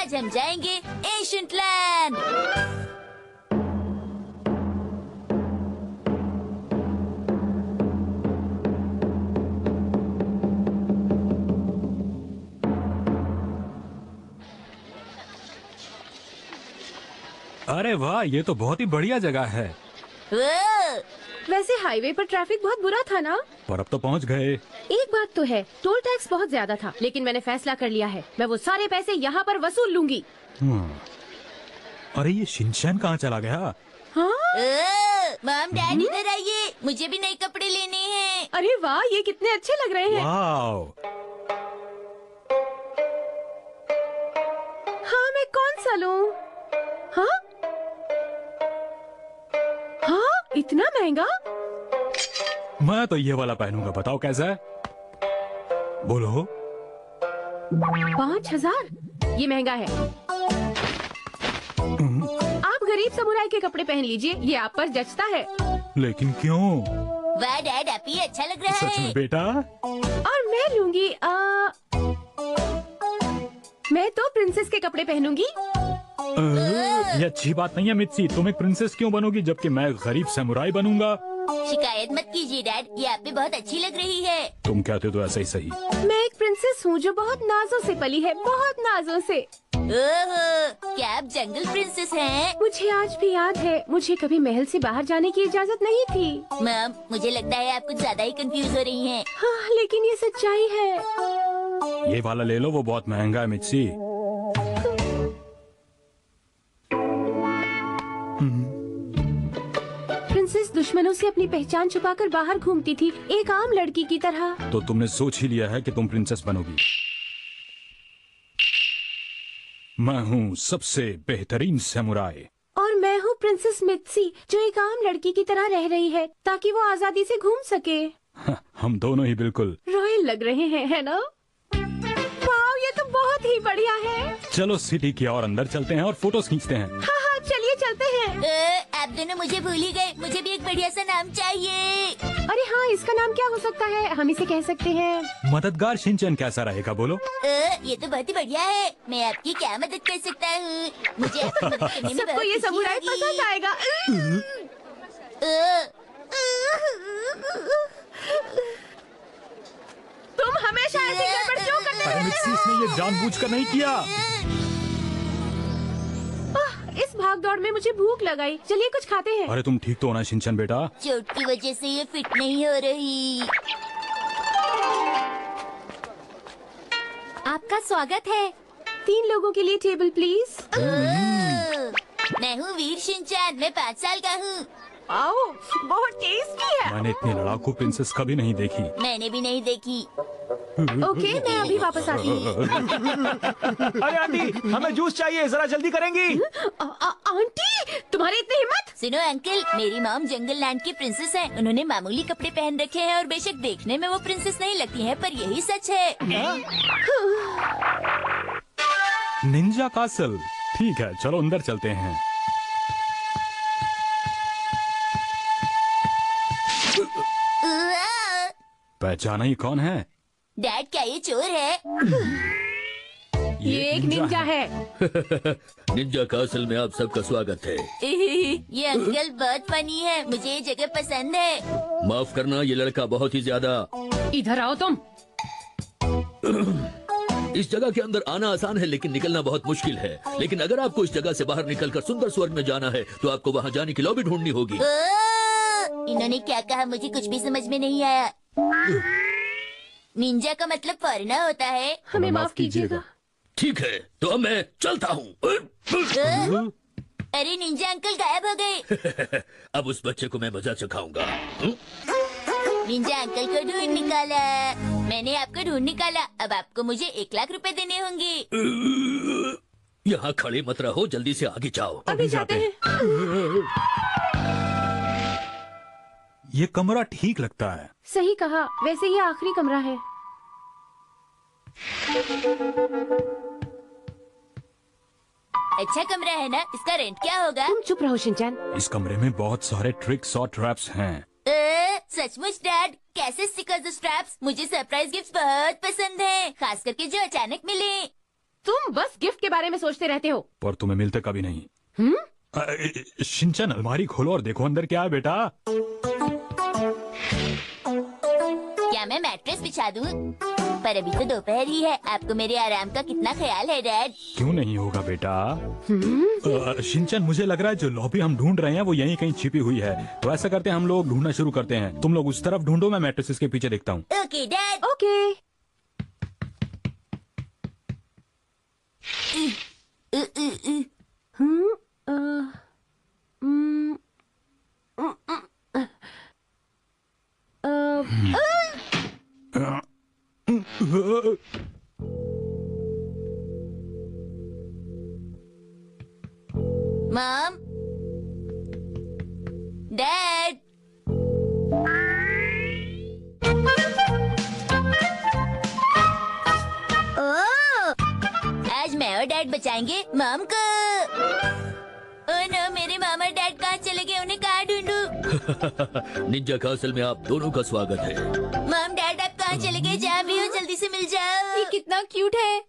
आज हम जाएंगे एशियंट लैंड। अरे वाह, ये तो बहुत ही बढ़िया जगह है। वैसे हाईवे पर ट्रैफिक बहुत बुरा था ना? पर अब तो पहुंच गए। एक बात तो है, टोल टैक्स बहुत ज्यादा था, लेकिन मैंने फैसला कर लिया है, मैं वो सारे पैसे यहाँ पर वसूल लूंगी। अरे ये शिनचैन कहाँ चला गया? हाँ? मॉम डैड इधर आइए, मुझे भी नए कपड़े लेने हैं। अरे वाह, ये कितने अच्छे लग रहे हैं। वाव। हाँ, मैं कौन सा लूं? हाँ? हाँ, इतना महंगा? मैं तो ये वाला पहनूंगा, बताओ कैसा है? बोलो। 5,000? ये महंगा है। आप गरीब समुराई के कपड़े पहन लीजिए, ये आप पर जचता है। लेकिन क्यों? वाह डैड, आप ही अच्छा लग रहा सच है। में बेटा? और मैं लूंगी मैं तो प्रिंसेस के कपड़े पहनूंगी। ये अच्छी बात नहीं है मित्सी, तुम एक प्रिंसेस क्यों बनोगी जबकि मैं गरीब समुराई बनूंगा? शिकायत मत कीजिए डैड, ये आप पे बहुत अच्छी लग रही है। तुम कहते तो ऐसा ही सही। मैं एक प्रिंसेस हूँ जो बहुत नाजों से पली है, बहुत नाजों से। ओहो, क्या आप जंगल प्रिंसेस हैं? मुझे आज भी याद है, मुझे कभी महल से बाहर जाने की इजाजत नहीं थी। मॉम, मुझे लगता है आप कुछ ज्यादा ही कंफ्यूज हो रही हैं। हाँ, लेकिन ये सच्चाई है। ये वाला ले लो, वो बहुत महंगा है मित्सी। प्रिंसेस दुश्मनों से अपनी पहचान छुपाकर बाहर घूमती थी, एक आम लड़की की तरह। तो तुमने सोच ही लिया है कि तुम प्रिंसेस बनोगी। मैं हूँ सबसे बेहतरीन समुराई। और मैं हूँ प्रिंसेस मित्सी, जो एक आम लड़की की तरह रह रही है ताकि वो आजादी से घूम सके। हम दोनों ही बिल्कुल रॉयल लग रहे हैं, है ना? वाह, ये तो बहुत ही बढ़िया है। चलो सिटी की और अंदर चलते हैं और फोटोज खींचते हैं। हाँ हाँ, चलिए चलते हैं। आप दोनों मुझे भूल ही गए, मुझे भी एक बढ़िया सा नाम चाहिए। अरे हाँ, इसका नाम क्या हो सकता है? हम इसे कह सकते हैं मददगार शिनचैन कैसा रहेगा, बोलो? ये तो बहुत ही बढ़िया है। मैं आपकी क्या मदद कर सकता हूँ? मुझे आपकी मदद करने में सबको बहुत ये खुशी समुराई होगी। पसंद आएगा। तुम हमेशा ऐसी गड़बड़ क्यों करते अरे रहते मित्सी, हो? इसने ये जानबूझकर नहीं किया। इस भाग दौड़ में मुझे भूख लगाई, चलिए कुछ खाते हैं। अरे तुम ठीक तो हो ना शिनचैन बेटा? चोट की वजह से ये फिट नहीं हो रही। आपका स्वागत है। 3 लोगों के लिए टेबल प्लीज। मैं हूँ वीर शिनचैन, मैं 5 साल का हूँ। आओ, बहुत टेस्टी है। मैंने इतनी लड़ाकू प्रिंसेस कभी नहीं देखी। मैंने भी नहीं देखी। ओके, मैं अभी वापस आती हूँ। अरे आंटी, हमें जूस चाहिए, जरा जल्दी करेंगी। आंटी, तुम्हारी इतनी हिम्मत? सुनो अंकल, मेरी मॉम जंगल लैंड की प्रिंसेस है। उन्होंने मामूली कपड़े पहन रखे हैं और बेशक देखने में वो प्रिंसेस नहीं लगती हैं, पर यही सच है। Ninja castle. ठीक है, चलो अंदर चलते हैं। पहचाना ही कौन है? डैड, क्या ये चोर है? ये एक निंजा है। निंजा कासल में आप सबका स्वागत है। ये अंकल बहुत फनी है, मुझे ये जगह पसंद है। माफ करना, ये लड़का बहुत ही ज्यादा। इधर आओ तुम। इस जगह के अंदर आना आसान है लेकिन निकलना बहुत मुश्किल है। लेकिन अगर आपको इस जगह से बाहर निकलकर सुंदर स्वर्ग में जाना है तो आपको वहाँ जाने की लॉबी ढूंढनी होगी। इन्होंने क्या कहा, मुझे कुछ भी समझ में नहीं आया। निंजा का मतलब फॉरेनर होता है। हमें माफ कीजिएगा। ठीक है, तो अब मैं चलता हूँ। अरे निंजा अंकल गायब हो गए। अब उस बच्चे को मैं मजा चखाऊंगा। निंजा अंकल को ढूंढ निकाला। मैंने आपको ढूंढ निकाला। अब आपको मुझे 1 लाख रुपए देने होंगे। यहाँ खड़े मत रहो, जल्दी से आगे जाओ। अभी जाते हैं। ये कमरा ठीक लगता है। सही कहा, वैसे ये आखिरी कमरा है। अच्छा कमरा है ना, इसका रेंट क्या होगा? तुम चुप रहो शिनचैन। इस कमरे में बहुत सारे ट्रिक्स और ट्रैप्स हैं। सचमुच डैड, कैसे स्टिकर्स और स्ट्रैप्स? मुझे सरप्राइज गिफ्ट बहुत पसंद है, खास करके जो अचानक मिले। तुम बस गिफ्ट के बारे में सोचते रहते हो। पर तुम्हें मिलते कभी नहीं। शिनचैन अलमारी खोलो और देखो अंदर क्या है बेटा। क्या मैं मैट्रेस बिछा दूं? पर अभी तो दोपहर ही है। आपको मेरे आराम का कितना ख्याल है डैड? क्यों नहीं होगा बेटा। शिनचैन मुझे लग रहा है जो लॉबी हम ढूंढ रहे हैं वो यहीं कहीं छिपी हुई है। तो ऐसा करते हैं हम लोग ढूंढना शुरू करते हैं। तुम लोग उस तरफ ढूंढो, मैं मैट्रेसेस के पीछे देखता हूँ। Okay dad. Okay. Mom, dad, आज मैं और डैड बचाएंगे मॉम को। ओह नो, मेरे मॉम और डैड कहाँ चले गए? उन्हें कहाँ ढूंढूं? निंजा कासल में आप दोनों का स्वागत है। मॉम डैड आप कहाँ चले गए? जहाँ भी हो जल्दी से मिल जाओ। ये कितना क्यूट है।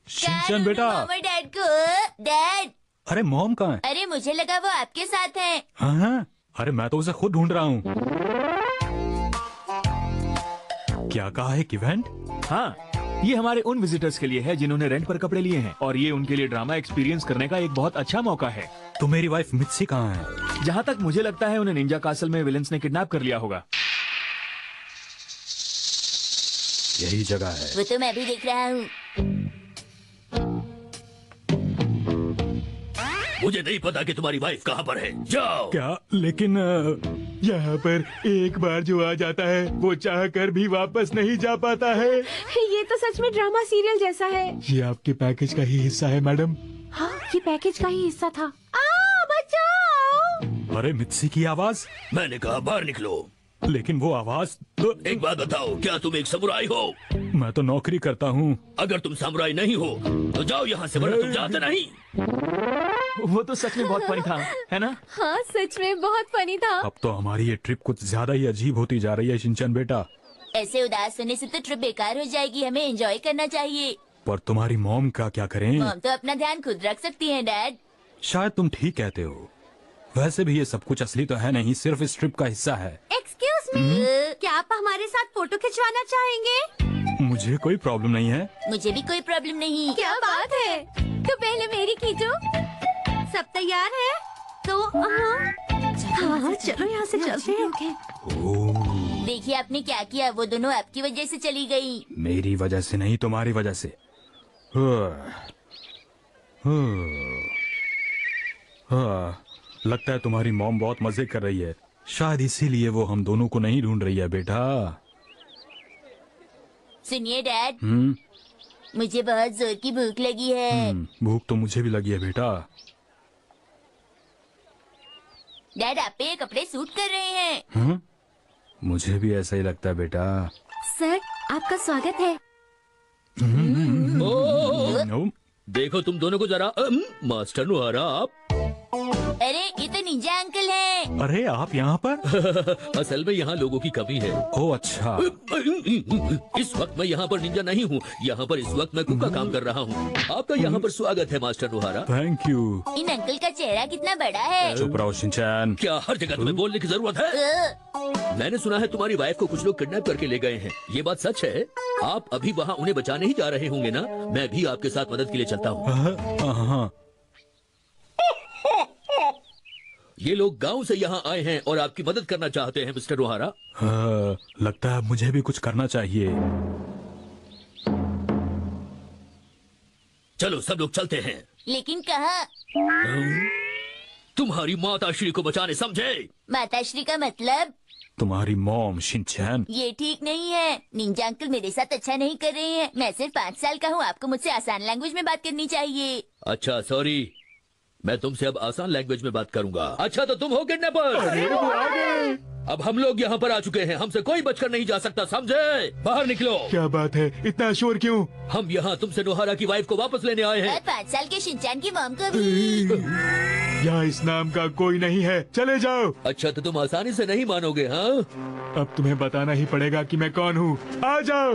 शिनचैन बेटा। मॉम और डैड को। डैड, अरे मॉम कहाँ है? अरे मुझे लगा वो आपके साथ हैं। हाँ, अरे मैं तो उसे खुद ढूंढ रहा हूँ। क्या कहा है इवेंट? हाँ, ये हमारे उन विजिटर्स के लिए है जिन्होंने रेंट पर कपड़े लिए हैं, और ये उनके लिए ड्रामा एक्सपीरियंस करने का एक बहुत अच्छा मौका है। तो मेरी वाइफ मित्सी कहाँ है? जहाँ तक मुझे लगता है उन्हें निंजा कासल में विलेंस ने किडनैप कर लिया होगा। यही जगह है। वो तो मैं भी देख रहा हूँ। मुझे नहीं पता कि तुम्हारी वाइफ कहाँ पर है। जाओ। क्या? लेकिन यहाँ पर एक बार जो आ जाता है वो चाह कर भी वापस नहीं जा पाता है। ये तो सच में ड्रामा सीरियल जैसा है। ये आपके पैकेज का ही हिस्सा है मैडम। हाँ, ये पैकेज का ही हिस्सा था। बचाओ! अरे मित्सी की आवाज। मैंने कहा बाहर निकलो। लेकिन वो आवाज तो... एक बात बताओ, क्या तुम एक समुराई हो? मैं तो नौकरी करता हूँ। अगर तुम समुराई नहीं हो तो जाओ यहाँ से, वरना तुम जाते नहीं। वो तो सच में बहुत फनी था, है ना? हाँ, सच में बहुत फनी था। अब तो हमारी ये ट्रिप कुछ ज्यादा ही अजीब होती जा रही है शिनचैन बेटा। ऐसे उदास होने से तो ट्रिप बेकार हो जाएगी। हमें एंजॉय करना चाहिए। पर तुम्हारी मॉम का क्या करें? मॉम तो अपना ध्यान खुद रख सकती हैं डैड। शायद तुम ठीक कहते हो। वैसे भी ये सब कुछ असली तो है नहीं, सिर्फ इस ट्रिप का हिस्सा है। एक्सक्यूज मी, क्या आप हमारे साथ फोटो खिंचवाना चाहेंगे? मुझे कोई प्रॉब्लम नहीं है। मुझे भी कोई प्रॉब्लम नहीं। क्या बात है? तो पहले मेरी खींचो। सब तैयार है? तो हाँ, चलो यहाँ से चलते हैं। ओह, देखिए आपने क्या किया। वो दोनों आपकी वजह से चली गई। मेरी वजह से नहीं, तुम्हारी वजह से। लगता है तुम्हारी मॉम बहुत मजे कर रही है। शायद इसीलिए वो हम दोनों को नहीं ढूंढ रही है बेटा। सुनिए डैड, हम्म, मुझे बहुत जोर की भूख लगी है। भूख तो मुझे भी लगी है बेटा। डैड आप पे ये कपड़े सूट कर रहे हैं। मुझे भी ऐसा ही लगता है बेटा। सर, आपका स्वागत है। नो, देखो तुम दोनों को जरा। मास्टर नुहारा, आप अरे ये तो निंजा अंकल हैं। अरे आप यहाँ पर? असल में यहाँ लोगों की कमी है। ओह अच्छा। इस वक्त मैं यहाँ पर निंजा नहीं हूँ। यहाँ पर इस वक्त मैं कुक का काम कर रहा हूँ। आपका यहाँ पर स्वागत है मास्टर नुहारा। Thank you. इन अंकल का चेहरा कितना बड़ा है। चुप रहो शिनचैन। क्या हर जगह तुम्हें बोलने की जरूरत है? मैंने सुना है तुम्हारी वाइफ को कुछ लोग किडनैप करके ले गए हैं। ये बात सच है? आप अभी वहाँ उन्हें बचाने ही जा रहे होंगे ना? मैं भी आपके साथ मदद के लिए चलता हूँ। हाँ, ये लोग गांव से यहाँ आए हैं और आपकी मदद करना चाहते हैं मिस्टर नुहारा। लगता है मुझे भी कुछ करना चाहिए। चलो सब लोग चलते हैं। लेकिन कहाँ? तुम्हारी माताश्री को बचाने, समझे? माताश्री का मतलब? तुम्हारी मॉम शिनचैन। ये ठीक नहीं है। निंजा अंकल मेरे साथ अच्छा नहीं कर रहे हैं। मैं सिर्फ 5 साल का हूँ। आपको मुझसे आसान लैंग्वेज में बात करनी चाहिए। अच्छा सॉरी, मैं तुमसे अब आसान लैंग्वेज में बात करूंगा। अच्छा तो तुम हो किडनैपर। अब हम लोग यहाँ पर आ चुके हैं, हमसे कोई बचकर नहीं जा सकता, समझे? बाहर निकलो। क्या बात है, इतना शोर क्यों? हम यहाँ तुमसे नोहारा की वाइफ को वापस लेने आए हैं। और 5 साल के शिनचैन की मॉम को भी। यहाँ इस नाम का कोई नहीं है, चले जाओ। अच्छा तो तुम आसानी से नहीं मानोगे, हाँ? अब तुम्हें बताना ही पड़ेगा कि मैं कौन हूँ। आ जाओ।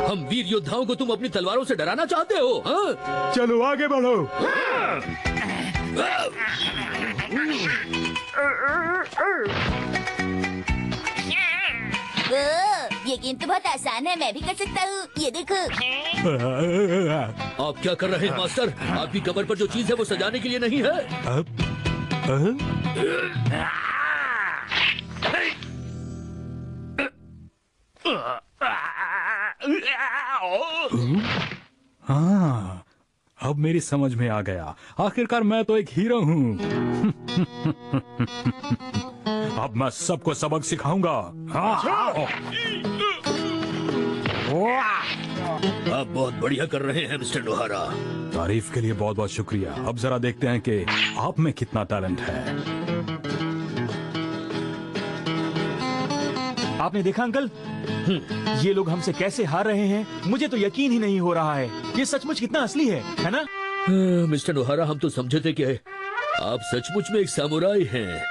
हम वीर योद्धाओं को तुम अपनी तलवारों से डराना चाहते हो, हाँ? चलो आगे बढ़ो। यकीन तो बहुत आसान है, मैं भी कर सकता हूँ। ये देखो। आप क्या कर रहे हैं मास्टर? आपकी कमर पर जो चीज है वो सजाने के लिए नहीं है। हाँ, अब मेरी समझ में आ गया। आखिरकार मैं तो एक हीरो हूँ। अब मैं सबको सबक सिखाऊंगा। आप बहुत बढ़िया कर रहे हैं मिस्टर नोहारा। तारीफ के लिए बहुत बहुत शुक्रिया। अब जरा देखते हैं कि आप में कितना टैलेंट है। आपने देखा अंकल, ये लोग हमसे कैसे हार रहे हैं। मुझे तो यकीन ही नहीं हो रहा है। ये सचमुच कितना असली है ना? मिस्टर नोहारा, हम तो समझे थे कि आप सचमुच में एक सामुराई हैं।